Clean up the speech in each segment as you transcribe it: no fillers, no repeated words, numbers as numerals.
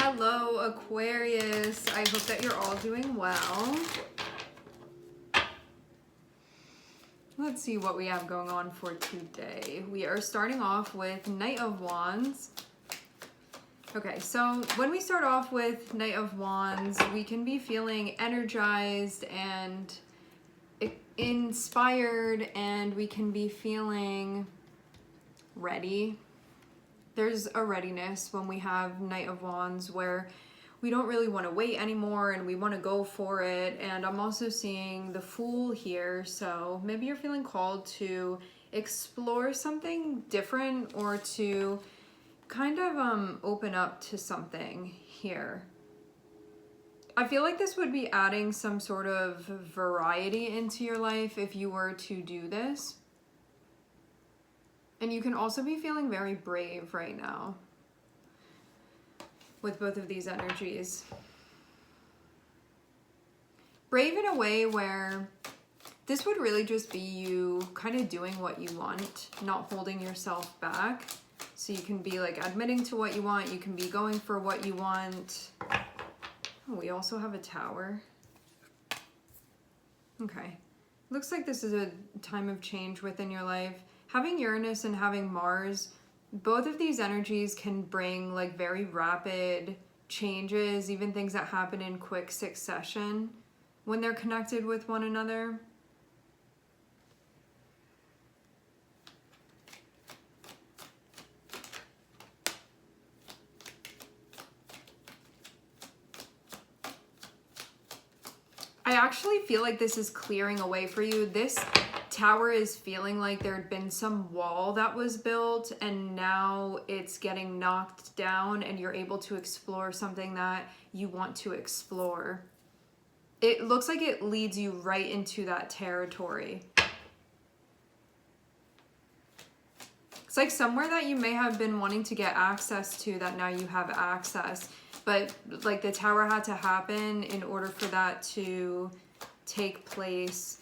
Hello, Aquarius. I hope that you're all doing well. Let's see what we have going on for today. We are starting off with Knight of Wands. Okay, so when we start off with Knight of Wands, we can be feeling energized and inspired, and we can be feeling ready. There's a readiness when we have Knight of Wands where we don't really want to wait anymore and we want to go for it. And I'm also seeing the Fool here, so maybe you're feeling called to explore something different or to kind of open up to something here. I feel like this would be adding some sort of variety into your life if you were to do this. And you can also be feeling very brave right now with both of these energies. Brave in a way where this would really just be you kind of doing what you want, not holding yourself back. So you can be like admitting to what you want, you can be going for what you want. Oh, we also have a Tower. Okay. Looks like this is a time of change within your life. Having Uranus and having Mars, both of these energies can bring like very rapid changes, even things that happen in quick succession when they're connected with one another. I actually feel like this is clearing away for you. This Tower is feeling like there had been some wall that was built and now it's getting knocked down and you're able to explore something that you want to explore. It looks like it leads you right into that territory. It's like somewhere that you may have been wanting to get access to that now you have access. But like the Tower had to happen in order for that to take place.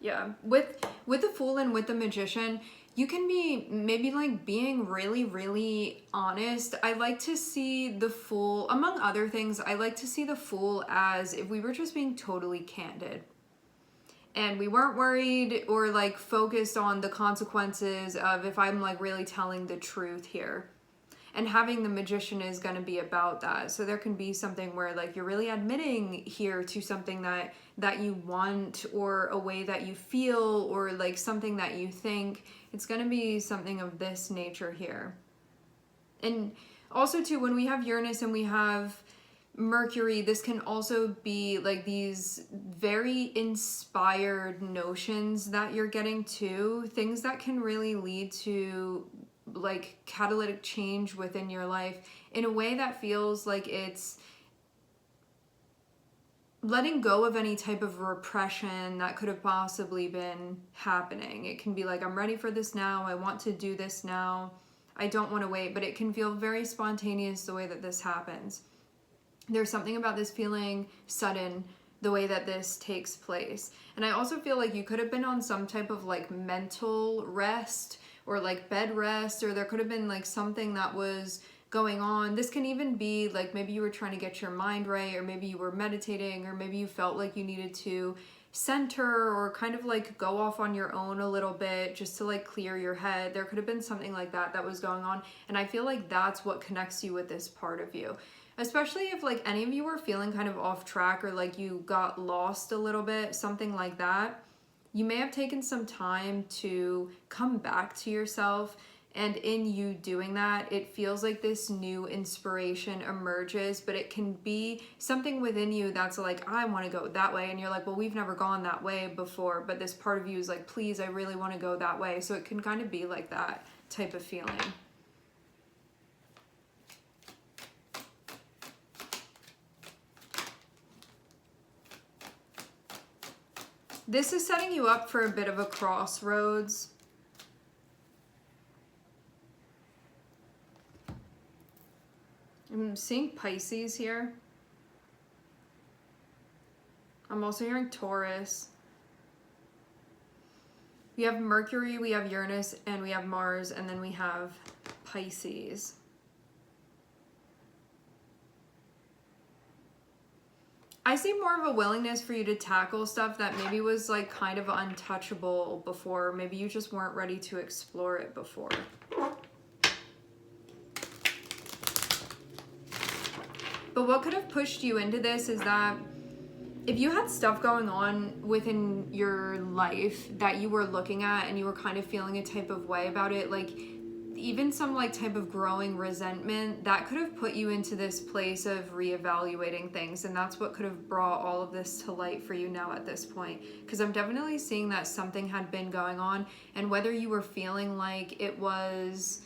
Yeah, with the Fool and with the Magician, you can be maybe like being really, really honest. I like to see the Fool, among other things, I like to see the Fool as if we were just being totally candid. And we weren't worried or like focused on the consequences of if I'm like really telling the truth here. And having the Magician is going to be about that. So there can be something where like you're really admitting here to something that you want, or a way that you feel, or like something that you think. It's going to be something of this nature here. And also too, when we have Uranus and we have Mercury, this can also be like these very inspired notions that you're getting to, things that can really lead to like catalytic change within your life in a way that feels like it's letting go of any type of repression that could have possibly been happening. It can be like, I'm ready for this now, I want to do this now, I don't want to wait, but it can feel very spontaneous the way that this happens. There's something about this feeling sudden, the way that this takes place. And I also feel like you could have been on some type of like mental rest or like bed rest, or there could have been like something that was going on. This can even be like maybe you were trying to get your mind right, or maybe you were meditating, or maybe you felt like you needed to center or kind of like go off on your own a little bit just to like clear your head. There could have been something like that that was going on, and I feel like that's what connects you with this part of you. Especially if like any of you were feeling kind of off track, or like you got lost a little bit, something like that. You may have taken some time to come back to yourself, and in you doing that, it feels like this new inspiration emerges, but it can be something within you that's like, I want to go that way, and you're like, well, we've never gone that way before, but this part of you is like, please, I really want to go that way. So it can kind of be like that type of feeling. This is setting you up for a bit of a crossroads. I'm seeing Pisces here. I'm also hearing Taurus. We have Mercury, we have Uranus, and we have Mars, and then we have Pisces. I see more of a willingness for you to tackle stuff that maybe was like kind of untouchable before. Maybe you just weren't ready to explore it before. But what could have pushed you into this is that if you had stuff going on within your life that you were looking at and you were kind of feeling a type of way about it, like even some like type of growing resentment, that could have put you into this place of reevaluating things. And that's what could have brought all of this to light for you now at this point. Because I'm definitely seeing that something had been going on, and whether you were feeling like it was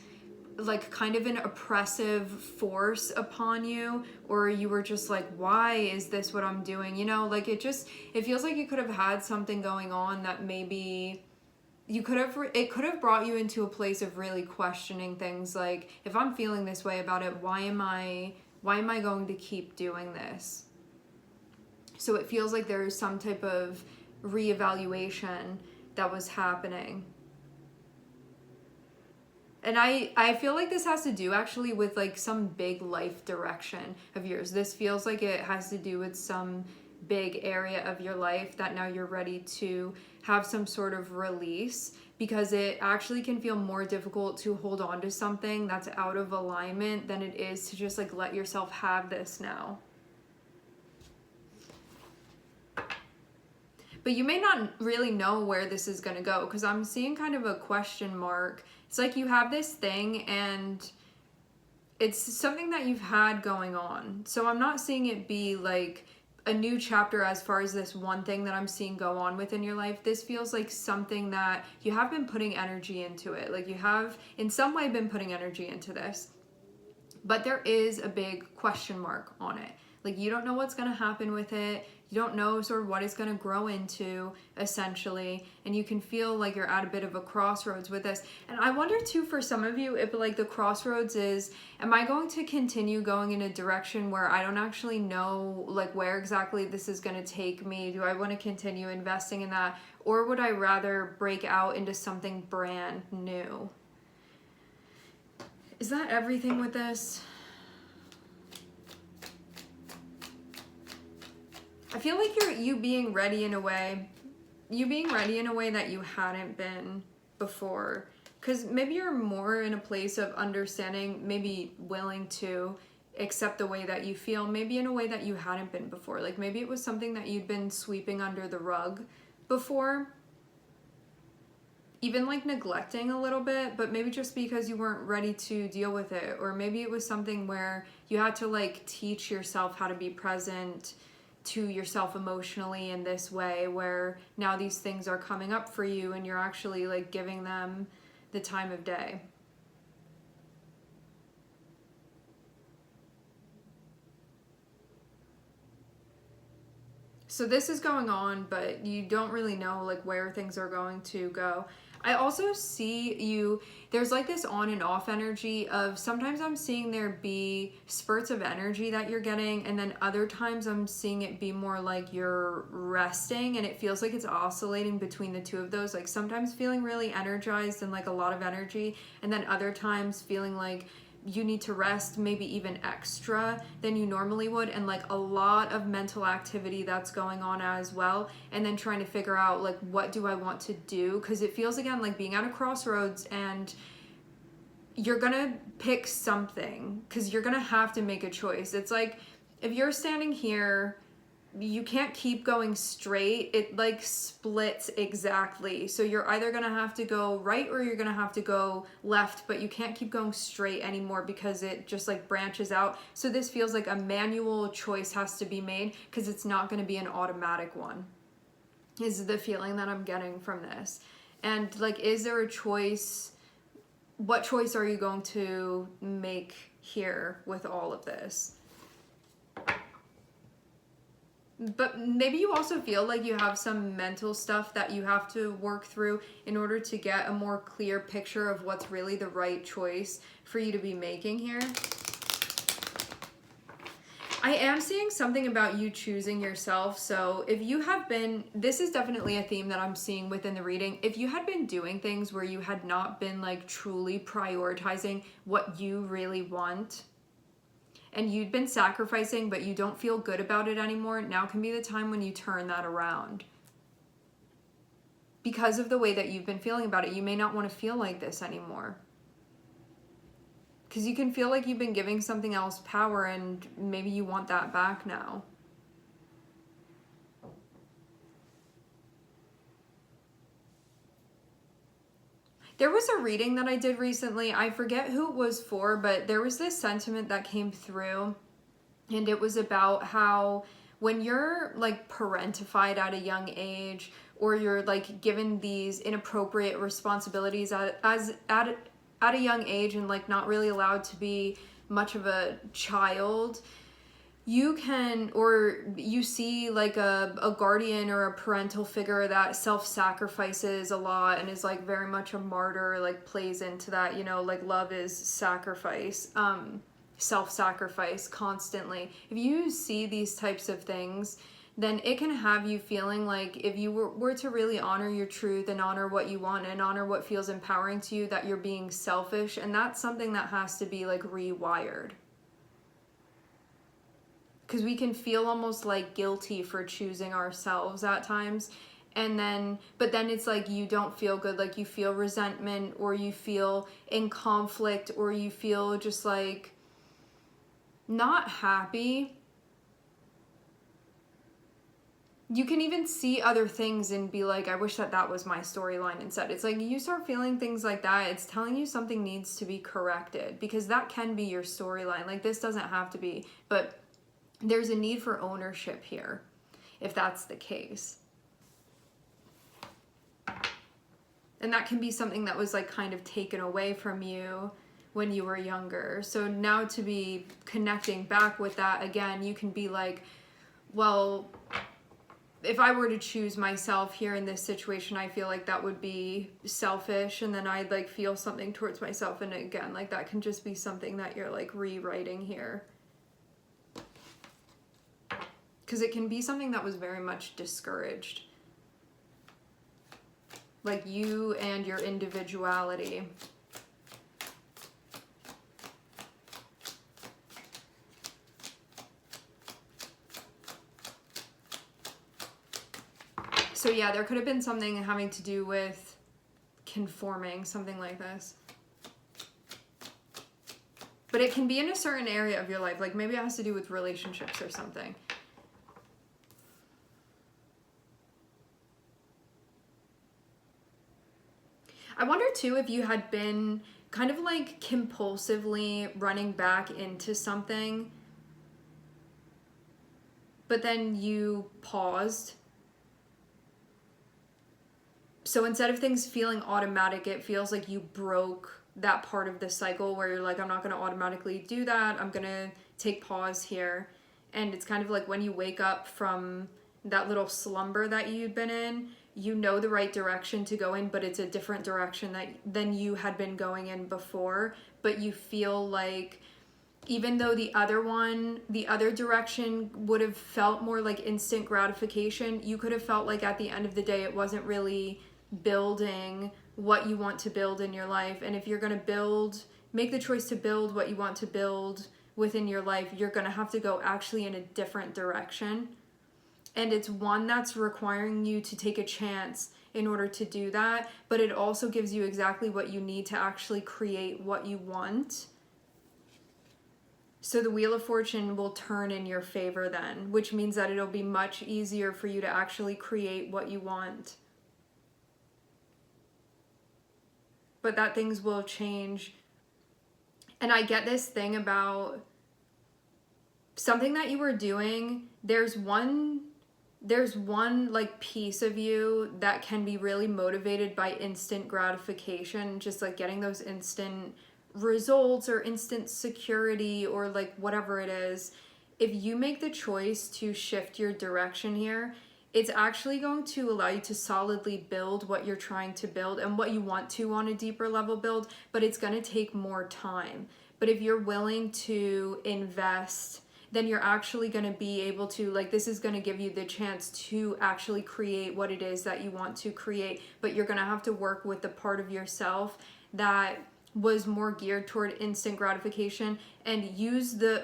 like kind of an oppressive force upon you, or you were just like, why is this what I'm doing? You know, like it feels like you could have had something going on that maybe it could have brought you into a place of really questioning things. Like, if I'm feeling this way about it, why am I going to keep doing this? So it feels like there is some type of reevaluation that was happening. And I feel like this has to do actually with like some big life direction of yours. This feels like it has to do with some big area of your life that now you're ready to have some sort of release, because it actually can feel more difficult to hold on to something that's out of alignment than it is to just like let yourself have this now. But you may not really know where this is going to go, because I'm seeing kind of a question mark. It's like you have this thing and it's something that you've had going on. So I'm not seeing it be like a new chapter as far as this one thing that I'm seeing go on within your life. This feels like something that you have been putting energy into it. Like you have in some way been putting energy into this. But there is a big question mark on it. Like you don't know what's going to happen with it. You don't know sort of what it's going to grow into, essentially. And you can feel like you're at a bit of a crossroads with this. And I wonder too, for some of you, if like the crossroads is, am I going to continue going in a direction where I don't actually know like where exactly this is going to take me? Do I want to continue investing in that? Or would I rather break out into something brand new? Is that everything with this? I feel like you being ready in a way that you hadn't been before. Because maybe you're more in a place of understanding, maybe willing to accept the way that you feel, maybe in a way that you hadn't been before. Like maybe it was something that you'd been sweeping under the rug before, even like neglecting a little bit, but maybe just because you weren't ready to deal with it. Or maybe it was something where you had to like teach yourself how to be present to yourself emotionally in this way, where now these things are coming up for you and you're actually like giving them the time of day. So this is going on, but you don't really know like where things are going to go. I also see you, there's like this on and off energy of sometimes I'm seeing there be spurts of energy that you're getting, and then other times I'm seeing it be more like you're resting, and it feels like it's oscillating between the two of those. Like sometimes feeling really energized and like a lot of energy, and then other times feeling like you need to rest maybe even extra than you normally would, and like a lot of mental activity that's going on as well, and then trying to figure out like what do I want to do, because it feels again like being at a crossroads and you're gonna pick something because you're gonna have to make a choice. It's like if you're standing here, you can't keep going straight. It like splits exactly. So you're either gonna have to go right or you're gonna have to go left, but you can't keep going straight anymore because it just like branches out. So this feels like a manual choice has to be made because it's not gonna be an automatic one, is the feeling that I'm getting from this. And like, is there a choice? What choice are you going to make here with all of this? But maybe you also feel like you have some mental stuff that you have to work through in order to get a more clear picture of what's really the right choice for you to be making here. I am seeing something about you choosing yourself. So if you have been, this is definitely a theme that I'm seeing within the reading. If you had been doing things where you had not been like truly prioritizing what you really want, and you'd been sacrificing, but you don't feel good about it anymore, now can be the time when you turn that around. Because of the way that you've been feeling about it, you may not want to feel like this anymore. Because you can feel like you've been giving something else power, and maybe you want that back now. There was a reading that I did recently. I forget who it was for, but there was this sentiment that came through, and it was about how when you're like parentified at a young age, or you're like given these inappropriate responsibilities at a young age and like not really allowed to be much of a child, you can, or you see like a guardian or a parental figure that self-sacrifices a lot and is like very much a martyr, like plays into that, you know, like love is sacrifice, self-sacrifice constantly. If you see these types of things, then it can have you feeling like if you were to really honor your truth and honor what you want and honor what feels empowering to you, that you're being selfish, and that's something that has to be like rewired. Because we can feel almost like guilty for choosing ourselves at times. And then, but then it's like you don't feel good, like you feel resentment, or you feel in conflict, or you feel just like not happy. You can even see other things and be like, I wish that that was my storyline instead. It's like you start feeling things like that, it's telling you something needs to be corrected, because that can be your storyline. Like this doesn't have to be, but there's a need for ownership here, if that's the case. And that can be something that was like kind of taken away from you when you were younger. So now to be connecting back with that again, you can be like, well, if I were to choose myself here in this situation, I feel like that would be selfish, and then I'd like feel something towards myself. And again, like that can just be something that you're like rewriting here. Because it can be something that was very much discouraged. Like you and your individuality. So yeah, there could have been something having to do with conforming, something like this. But it can be in a certain area of your life. Like maybe it has to do with relationships or something. I wonder too if you had been kind of like compulsively running back into something, but then you paused. So instead of things feeling automatic, it feels like you broke that part of the cycle where you're like, I'm not going to automatically do that. I'm going to take pause here. And it's kind of like when you wake up from that little slumber that you'd been in, you know the right direction to go in, but it's a different direction than you had been going in before. But you feel like even though the other direction would have felt more like instant gratification, you could have felt like at the end of the day, it wasn't really building what you want to build in your life. And if you're going to make the choice to build what you want to build within your life, you're going to have to go actually in a different direction. And it's one that's requiring you to take a chance in order to do that, but it also gives you exactly what you need to actually create what you want. So the Wheel of Fortune will turn in your favor then, which means that it'll be much easier for you to actually create what you want. But that things will change. And I get this thing about something that you were doing. There's one like piece of you that can be really motivated by instant gratification, just like getting those instant results or instant security or like whatever it is. If you make the choice to shift your direction here, it's actually going to allow you to solidly build what you're trying to build and what you want to on a deeper level build, but it's going to take more time. But if you're willing to invest, then you're actually going to be able to, like, this is going to give you the chance to actually create what it is that you want to create. But you're going to have to work with the part of yourself that was more geared toward instant gratification, and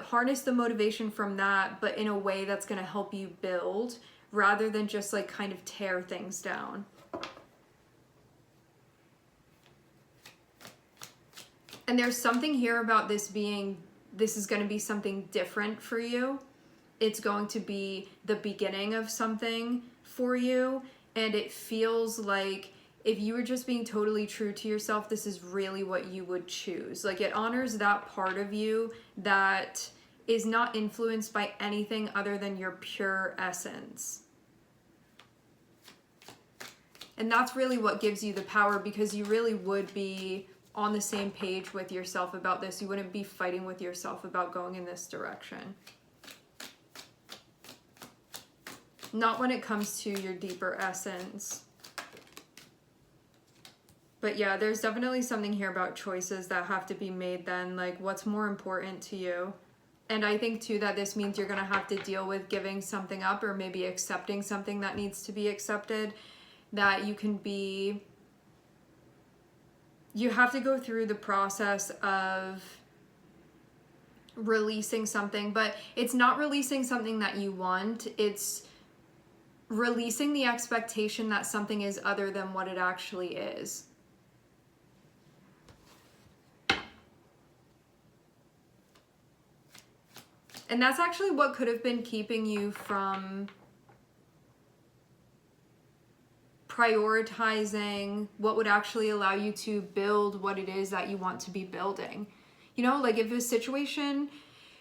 harness the motivation from that, but in a way that's going to help you build, rather than just like kind of tear things down. And there's something here about this is going to be something different for you. It's going to be the beginning of something for you, and it feels like if you were just being totally true to yourself, this is really what you would choose. Like, it honors that part of you that is not influenced by anything other than your pure essence. And that's really what gives you the power, because you really would be on the same page with yourself about this. You wouldn't be fighting with yourself about going in this direction. Not when it comes to your deeper essence. But yeah, there's definitely something here about choices that have to be made then, like what's more important to you. And I think too that this means you're going to have to deal with giving something up, or maybe accepting something that needs to be accepted, that you have to go through the process of releasing something, but it's not releasing something that you want. It's releasing the expectation that something is other than what it actually is. And that's actually what could have been keeping you from prioritizing what would actually allow you to build what it is that you want to be building. You know, like if a situation,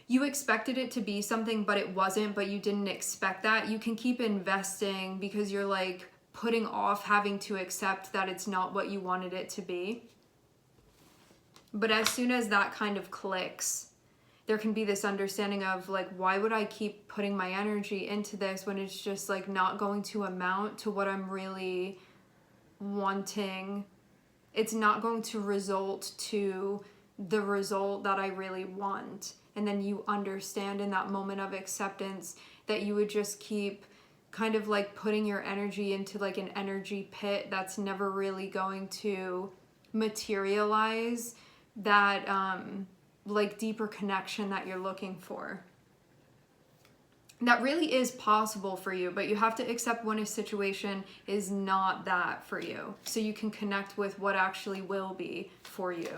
you expected it to be something, but it wasn't, but you didn't expect that, you can keep investing because you're like putting off having to accept that it's not what you wanted it to be. But as soon as that kind of clicks, there can be this understanding of like, why would I keep putting my energy into this when it's just like not going to amount to what I'm really wanting? It's not going to result to the result that I really want. And then you understand in that moment of acceptance that you would just keep kind of like putting your energy into like an energy pit that's never really going to materialize that like deeper connection that you're looking for. That really is possible for you, but you have to accept when a situation is not that for you, so you can connect with what actually will be for you.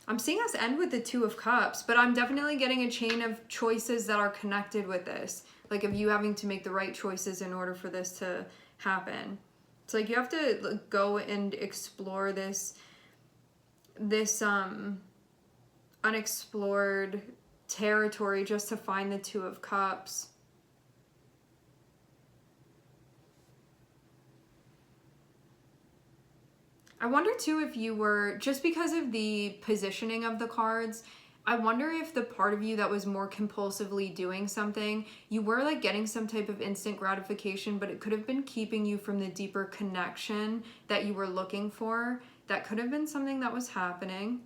I'm seeing us end with the Two of Cups, but I'm definitely getting a chain of choices that are connected with this. Like of you having to make the right choices in order for this to happen. It's like you have to go and explore this unexplored territory just to find the Two of Cups. I wonder too if you were, just because of the positioning of the cards, I wonder if the part of you that was more compulsively doing something, you were like getting some type of instant gratification, but it could have been keeping you from the deeper connection that you were looking for. That could have been something that was happening.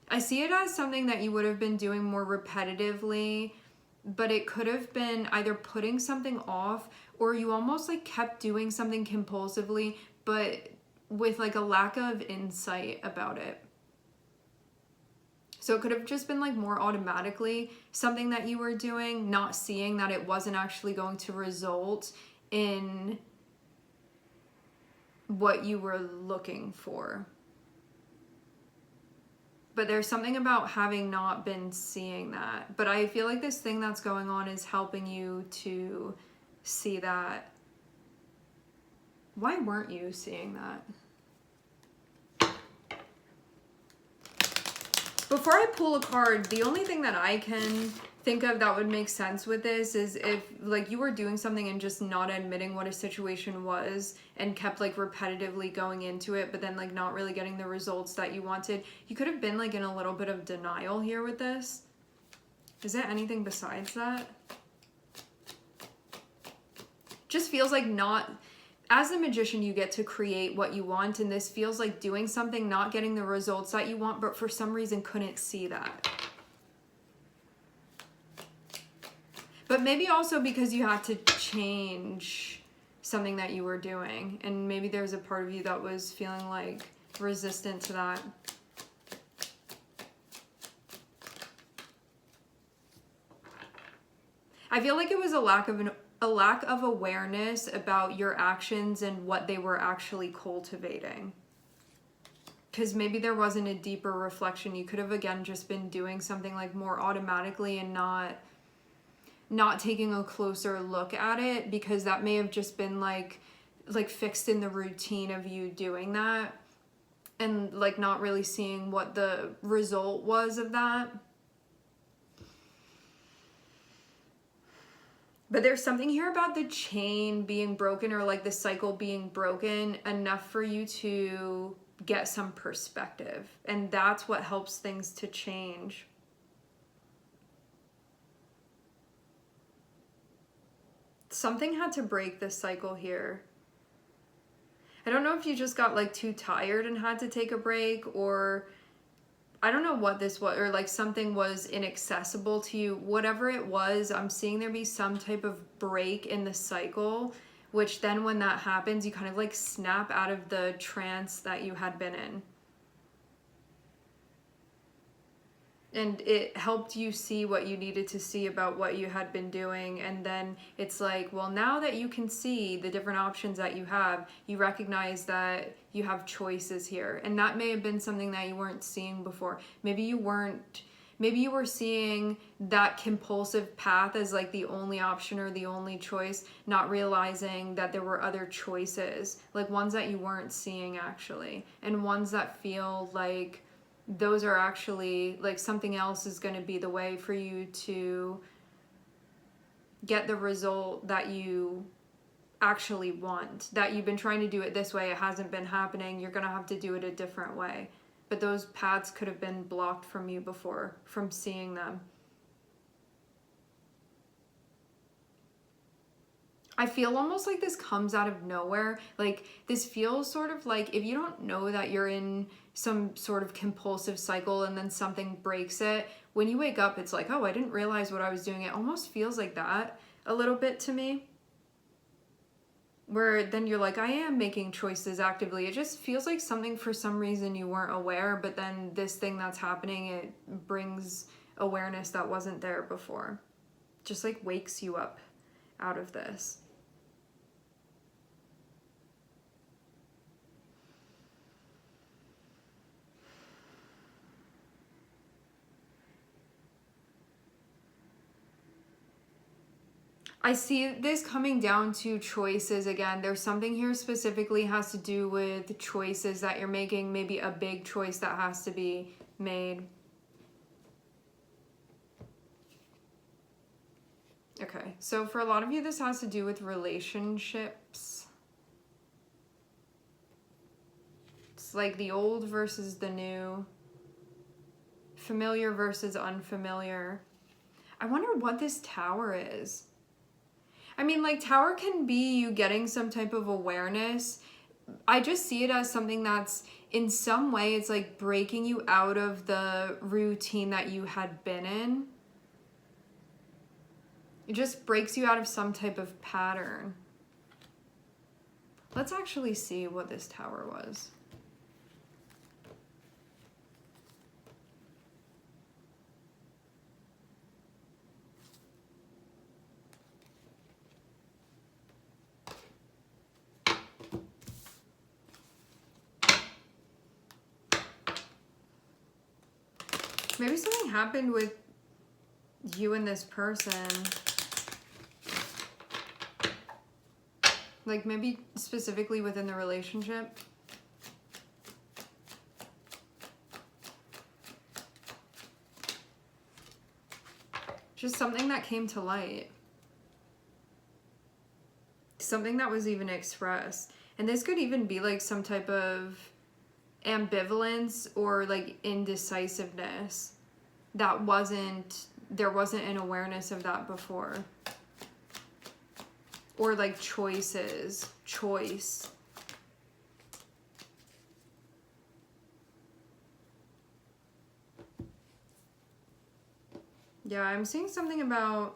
I see it as something that you would have been doing more repetitively, but it could have been either putting something off, or you almost like kept doing something compulsively, but with like a lack of insight about it. So it could have just been like more automatically something that you were doing, not seeing that it wasn't actually going to result in what you were looking for. But there's something about having not been seeing that. But I feel like this thing that's going on is helping you to see that. Why weren't you seeing that? Before I pull a card, the only thing that I can think of that would make sense with this is if like you were doing something and just not admitting what a situation was and kept like repetitively going into it, but then like not really getting the results that you wanted. You could have been like in a little bit of denial here with this. Is there anything besides that? Just feels like not, as a magician, you get to create what you want, and this feels like doing something, not getting the results that you want, but for some reason couldn't see that. But maybe also because you had to change something that you were doing, and maybe there's a part of you that was feeling like resistant to that. I feel like it was a lack of awareness about your actions and what they were actually cultivating. Because maybe there wasn't a deeper reflection. You could have, again, just been doing something like more automatically and not taking a closer look at it, because that may have just been like fixed in the routine of you doing that, and like not really seeing what the result was of that. But there's something here about the chain being broken, or like the cycle being broken enough for you to get some perspective. And that's what helps things to change. Something had to break this cycle here. I don't know if you just got like too tired and had to take a break, or I don't know what this was, or like something was inaccessible to you. Whatever it was, I'm seeing there be some type of break in the cycle, which then when that happens, you kind of like snap out of the trance that you had been in. And it helped you see what you needed to see about what you had been doing. And then it's like, well, now that you can see the different options that you have, you recognize that you have choices here. And that may have been something that you weren't seeing before. Maybe you were seeing that compulsive path as like the only option or the only choice, not realizing that there were other choices, like ones that you weren't seeing actually, and ones that feel like those are actually like something else is going to be the way for you to get the result that you actually want, that you've been trying to do it this way, it hasn't been happening, you're going to have to do it a different way. But those paths could have been blocked from you before, from seeing them. I feel almost like this comes out of nowhere. Like this feels sort of like if you don't know that you're in some sort of compulsive cycle and then something breaks it, when you wake up, it's like, oh, I didn't realize what I was doing. It almost feels like that a little bit to me. Where then you're like, I am making choices actively. It just feels like something for some reason you weren't aware, but then this thing that's happening, it brings awareness that wasn't there before. Just like wakes you up out of this. I see this coming down to choices again. There's something here specifically has to do with choices that you're making, maybe a big choice that has to be made. Okay, so for a lot of you, this has to do with relationships. It's like the old versus the new, familiar versus unfamiliar. I wonder what this tower is. I mean, like, tower can be you getting some type of awareness. I just see it as something that's, in some way, it's like breaking you out of the routine that you had been in. It just breaks you out of some type of pattern. Let's actually see what this tower was. Maybe something happened with you and this person. Like maybe specifically within the relationship. Just something that came to light. Something that was even expressed. And this could even be like some type of ambivalence or like indecisiveness that there wasn't an awareness of that before. or like choices, choice. Yeah, I'm seeing something about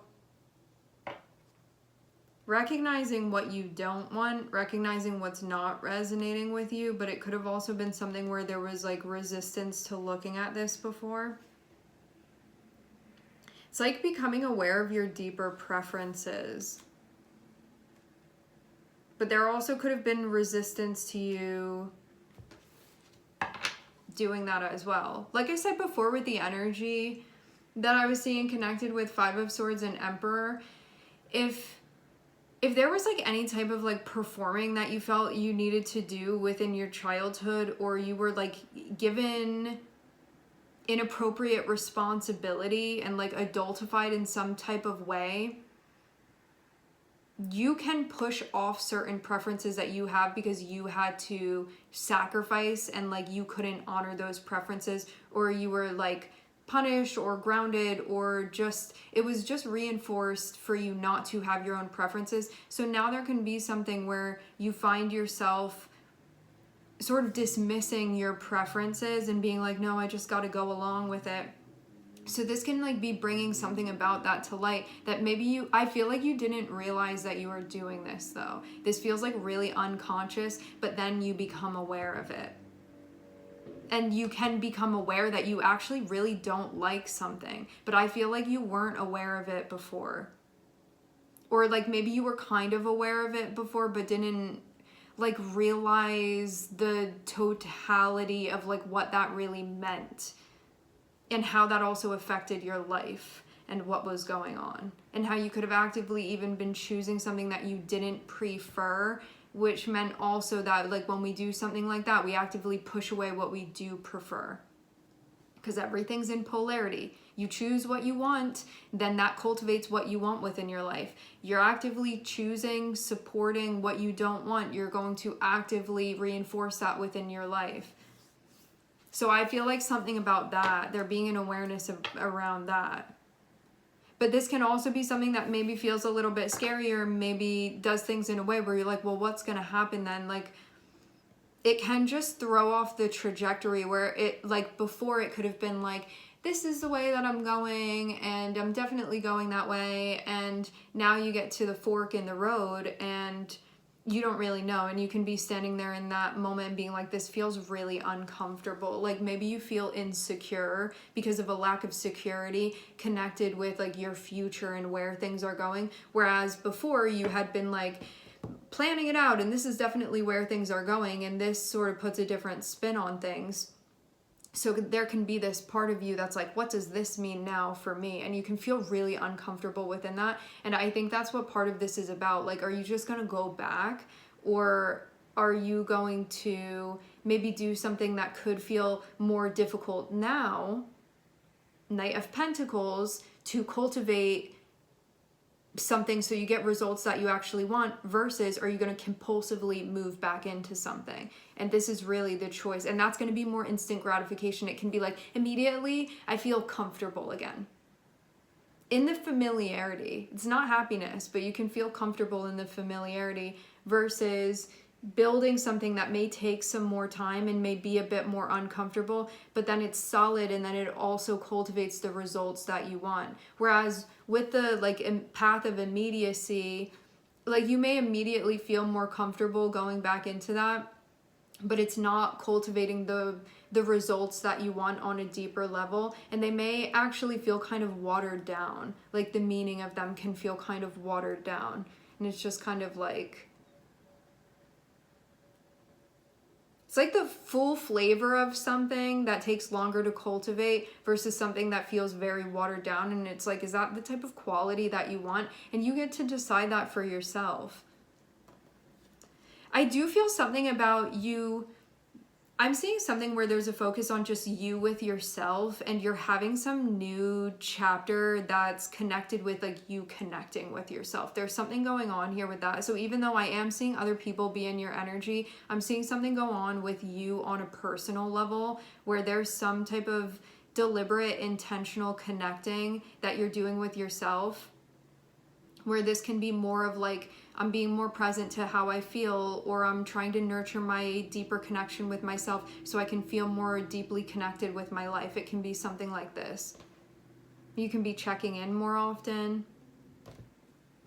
recognizing what you don't want, recognizing what's not resonating with you, but it could have also been something where there was like resistance to looking at this before. It's like becoming aware of your deeper preferences. But there also could have been resistance to you doing that as well. Like I said before with the energy that I was seeing connected with Five of Swords and Emperor, if there was like any type of like performing that you felt you needed to do within your childhood, or you were like given inappropriate responsibility and like adultified in some type of way, you can push off certain preferences that you have because you had to sacrifice and like you couldn't honor those preferences, or you were like punished or grounded, or just it was just reinforced for you not to have your own preferences. So now there can be something where you find yourself sort of dismissing your preferences and being like, no, I just got to go along with it. So this can like be bringing something about that to light that maybe I feel like you didn't realize that you were doing this though. This feels like really unconscious, but then you become aware of it. And you can become aware that you actually really don't like something, but I feel like you weren't aware of it before. Or like maybe you were kind of aware of it before, but didn't like realize the totality of like what that really meant, and how that also affected your life and what was going on, and how you could have actively even been choosing something that you didn't prefer, which meant also that like when we do something like that, we actively push away what we do prefer, because everything's in polarity. You choose what you want, then that cultivates what you want within your life. You're actively choosing, supporting what you don't want, you're going to actively reinforce that within your life. So I feel like something about that, there being an awareness around that. But this can also be something that maybe feels a little bit scarier, maybe does things in a way where you're like, well, what's going to happen then? Like, it can just throw off the trajectory where it, like before it could have been like, this is the way that I'm going and I'm definitely going that way. And now you get to the fork in the road and you don't really know, and you can be standing there in that moment and being like, this feels really uncomfortable. Like maybe you feel insecure because of a lack of security connected with like your future and where things are going. Whereas before you had been like planning it out and this is definitely where things are going, and this sort of puts a different spin on things. So there can be this part of you that's like, what does this mean now for me? And you can feel really uncomfortable within that. And I think that's what part of this is about. Like, are you just going to go back, or are you going to maybe do something that could feel more difficult now, Knight of Pentacles, to cultivate something so you get results that you actually want, versus are you going to compulsively move back into something? And this is really the choice, and that's going to be more instant gratification. It can be like, immediately I feel comfortable again in the familiarity. It's not happiness, but you can feel comfortable in the familiarity, versus building something that may take some more time and may be a bit more uncomfortable, but then it's solid, and then it also cultivates the results that you want. Whereas with the like path of immediacy, like you may immediately feel more comfortable going back into that, but it's not cultivating the results that you want on a deeper level, and they may actually feel kind of watered down. Like the meaning of them can feel kind of watered down, and it's just kind of like, it's like the full flavor of something that takes longer to cultivate versus something that feels very watered down. And it's like, is that the type of quality that you want? And you get to decide that for yourself. I do feel something about you. I'm seeing something where there's a focus on just you with yourself, and you're having some new chapter that's connected with like you connecting with yourself. There's something going on here with that. So even though I am seeing other people be in your energy, I'm seeing something go on with you on a personal level where there's some type of deliberate, intentional connecting that you're doing with yourself, where this can be more of like, I'm being more present to how I feel, or I'm trying to nurture my deeper connection with myself so I can feel more deeply connected with my life. It can be something like this. You can be checking in more often.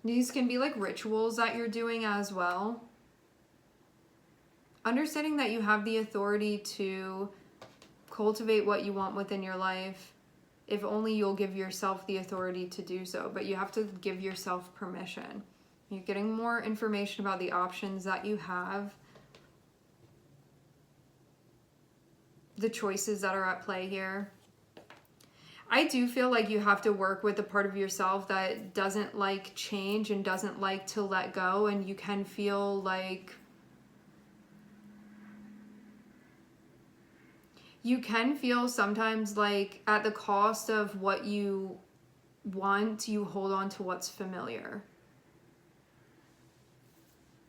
These can be like rituals that you're doing as well. Understanding that you have the authority to cultivate what you want within your life, if only you'll give yourself the authority to do so. But you have to give yourself permission. You're getting more information about the options that you have, the choices that are at play here. I do feel like you have to work with the part of yourself that doesn't like change and doesn't like to let go, and you can feel like sometimes like at the cost of what you want, you hold on to what's familiar.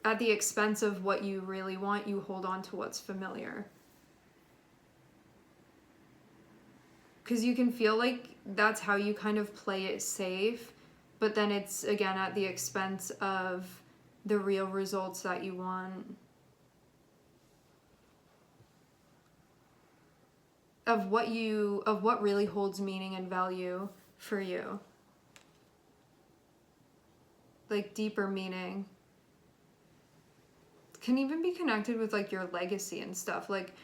At the expense of what you really want, you hold on to what's familiar. Because you can feel like that's how you kind of play it safe, but then it's again at the expense of the real results that you want. Of what really holds meaning and value for you. Like deeper meaning. Can even be connected with like your legacy and stuff. Like,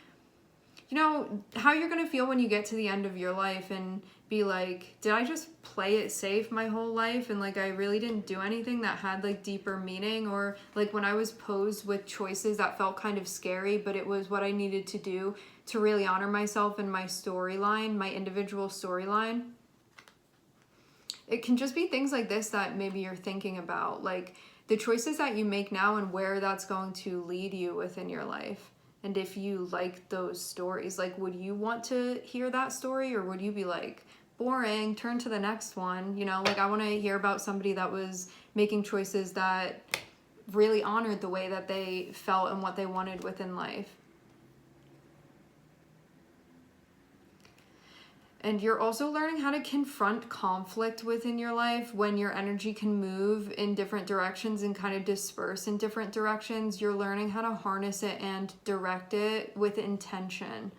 you know, how you're going to feel when you get to the end of your life and be like, did I just play it safe my whole life? And like, I really didn't do anything that had like deeper meaning, or like when I was posed with choices that felt kind of scary, but it was what I needed to do to really honor myself and my storyline, my individual storyline. It can just be things like this that maybe you're thinking about, like the choices that you make now and where that's going to lead you within your life. And if you like those stories, like would you want to hear that story, or would you be like, boring, turn to the next one? You know, like I want to hear about somebody that was making choices that really honored the way that they felt and what they wanted within life. And you're also learning how to confront conflict within your life when your energy can move in different directions and kind of disperse in different directions. You're learning how to harness it and direct it with intention.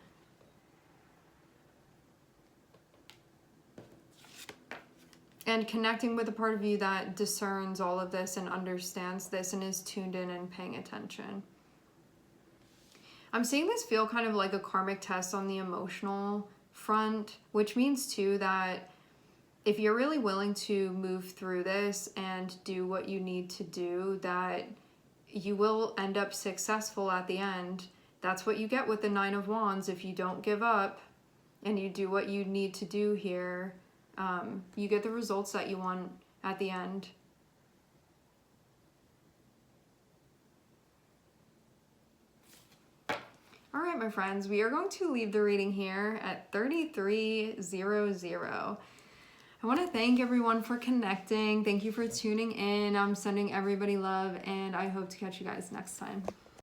And connecting with a part of you that discerns all of this and understands this and is tuned in and paying attention. I'm seeing this feel kind of like a karmic test on the emotional front, which means too that if you're really willing to move through this and do what you need to do, that you will end up successful at the end. That's what you get with the Nine of Wands. If you don't give up and you do what you need to do here, you get the results that you want at the end. All right, my friends, we are going to leave the reading here at 3300. I want to thank everyone for connecting. Thank you for tuning in. I'm sending everybody love, and I hope to catch you guys next time.